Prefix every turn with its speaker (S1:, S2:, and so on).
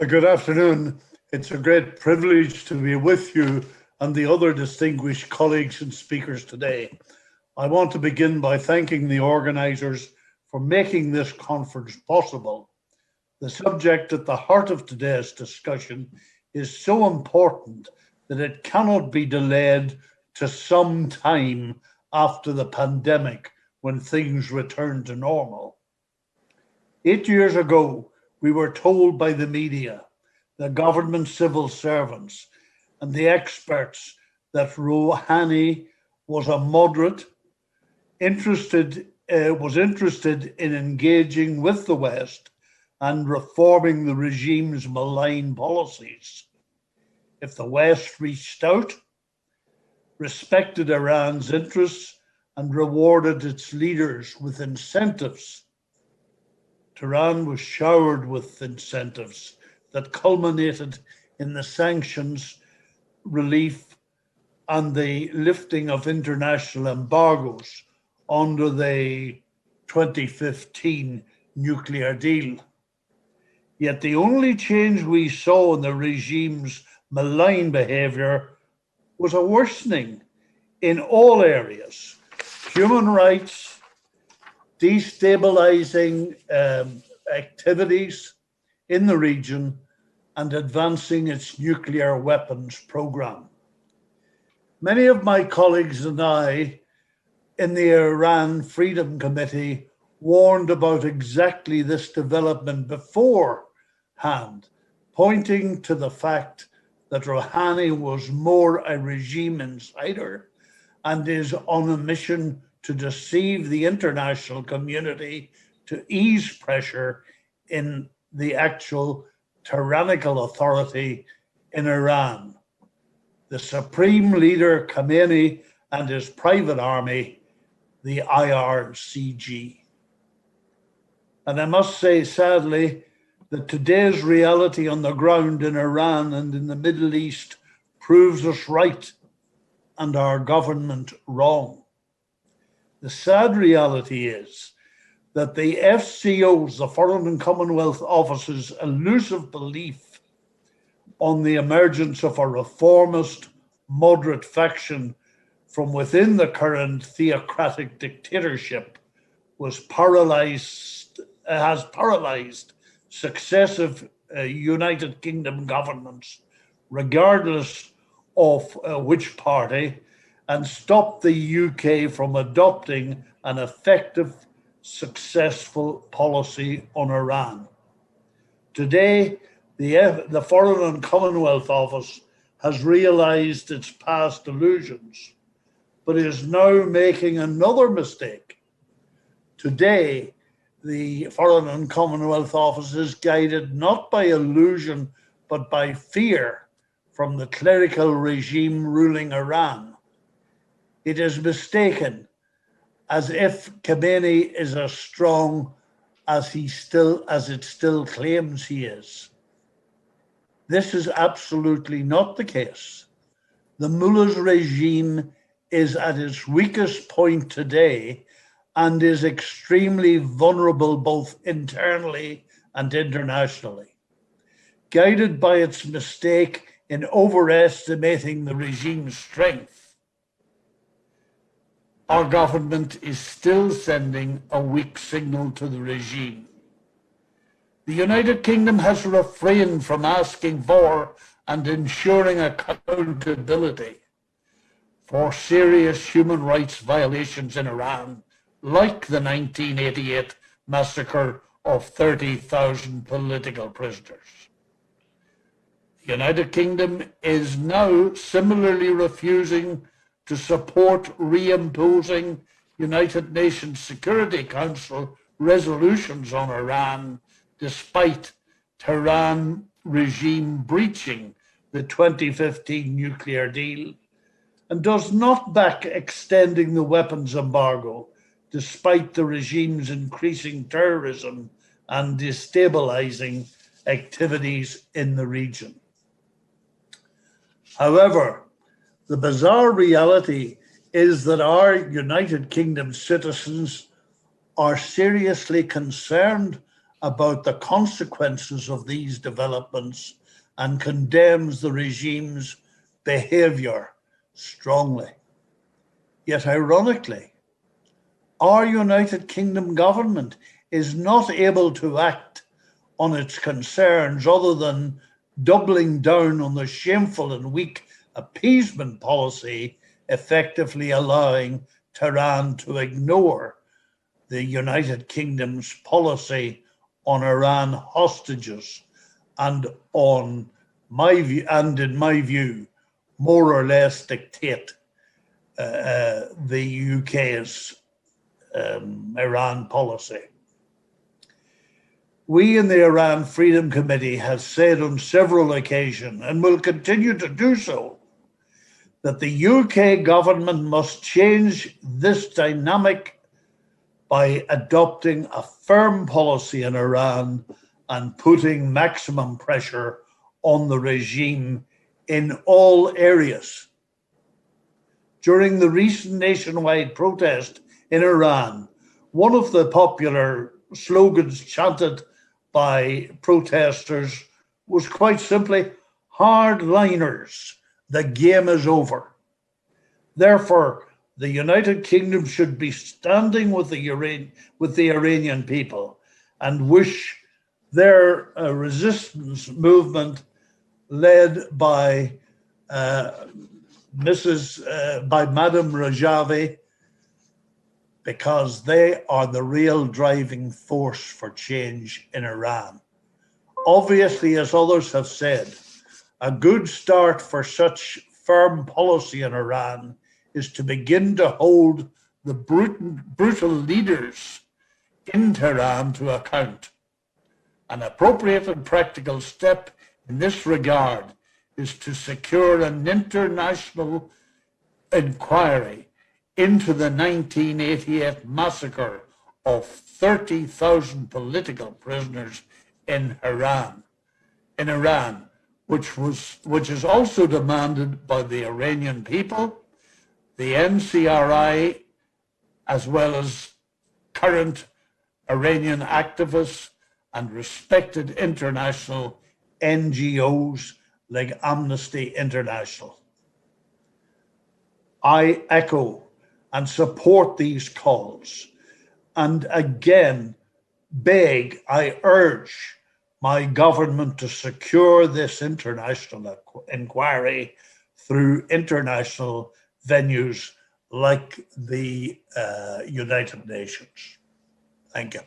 S1: Good afternoon. It's a great privilege to be with you and the other distinguished colleagues and speakers today. I want to begin by thanking the organisers for making this conference possible. The subject at the heart of today's discussion is so important that it cannot be delayed to some time after the pandemic when things return to normal. 8 years ago, we were told by the media, the government civil servants, and the experts that Rouhani was a moderate, was interested in engaging with the West and reforming the regime's malign policies. If the West reached out, respected Iran's interests, and rewarded its leaders with incentives, Tehran was showered with incentives that culminated in the sanctions relief and the lifting of international embargoes under the 2015 nuclear deal. Yet the only change we saw in the regime's malign behaviour was a worsening in all areas: human rights, destabilizing activities in the region, and advancing its nuclear weapons program. Many of my colleagues and I in the Iran Freedom Committee warned about exactly this development beforehand, pointing to the fact that Rouhani was more a regime insider and is on a mission to deceive the international community to ease pressure in the actual tyrannical authority in Iran. The supreme leader Khamenei and his private army, the IRCG. And I must say, sadly, that today's reality on the ground in Iran and in the Middle East proves us right and our government wrong. The sad reality is that the FCO's, the Foreign and Commonwealth Office's elusive belief on the emergence of a reformist, moderate faction from within the current theocratic dictatorship has paralyzed successive United Kingdom governments, regardless of which party, and stopped the UK from adopting an effective, successful policy on Iran. Today, the Foreign and Commonwealth Office has realized its past illusions, but is now making another mistake. Today, the Foreign and Commonwealth Office is guided not by illusion, but by fear from the clerical regime ruling Iran. It is mistaken as if Khamenei is as strong as it still claims he is. This is absolutely not the case. The mullah's regime is at its weakest point today and is extremely vulnerable both internally and internationally. Guided by its mistake in overestimating the regime's strength, our government is still sending a weak signal to the regime. The United Kingdom has refrained from asking for and ensuring accountability for serious human rights violations in Iran, like the 1988 massacre of 30,000 political prisoners. The United Kingdom is now similarly refusing to support reimposing United Nations Security Council resolutions on Iran, despite Tehran regime breaching the 2015 nuclear deal, and does not back extending the weapons embargo, despite the regime's increasing terrorism and destabilizing activities in the region. However, the bizarre reality is that our United Kingdom citizens are seriously concerned about the consequences of these developments and condemns the regime's behavior strongly. Yet ironically, our United Kingdom government is not able to act on its concerns other than doubling down on the shameful and weak appeasement policy, effectively allowing Tehran to ignore the United Kingdom's policy on Iran hostages and in my view, more or less dictate the UK's Iran policy. We in the Iran Freedom Committee have said on several occasions, and will continue to do so, that the UK government must change this dynamic by adopting a firm policy in Iran and putting maximum pressure on the regime in all areas. During the recent nationwide protest in Iran, one of the popular slogans chanted by protesters was quite simply, "Hardliners, the game is over." Therefore, the United Kingdom should be standing with the Iranian people and wish their resistance movement led by Madam Rajavi, because they are the real driving force for change in Iran. Obviously, as others have said, a good start for such firm policy in Iran is to begin to hold the brutal leaders in Tehran to account. An appropriate and practical step in this regard is to secure an international inquiry into the 1988 massacre of 30,000 political prisoners in Iran, which is also demanded by the Iranian people, the NCRI, as well as current Iranian activists and respected international NGOs like Amnesty International. I echo and support these calls, and again I urge my government to secure this international inquiry through international venues like the United Nations. Thank you.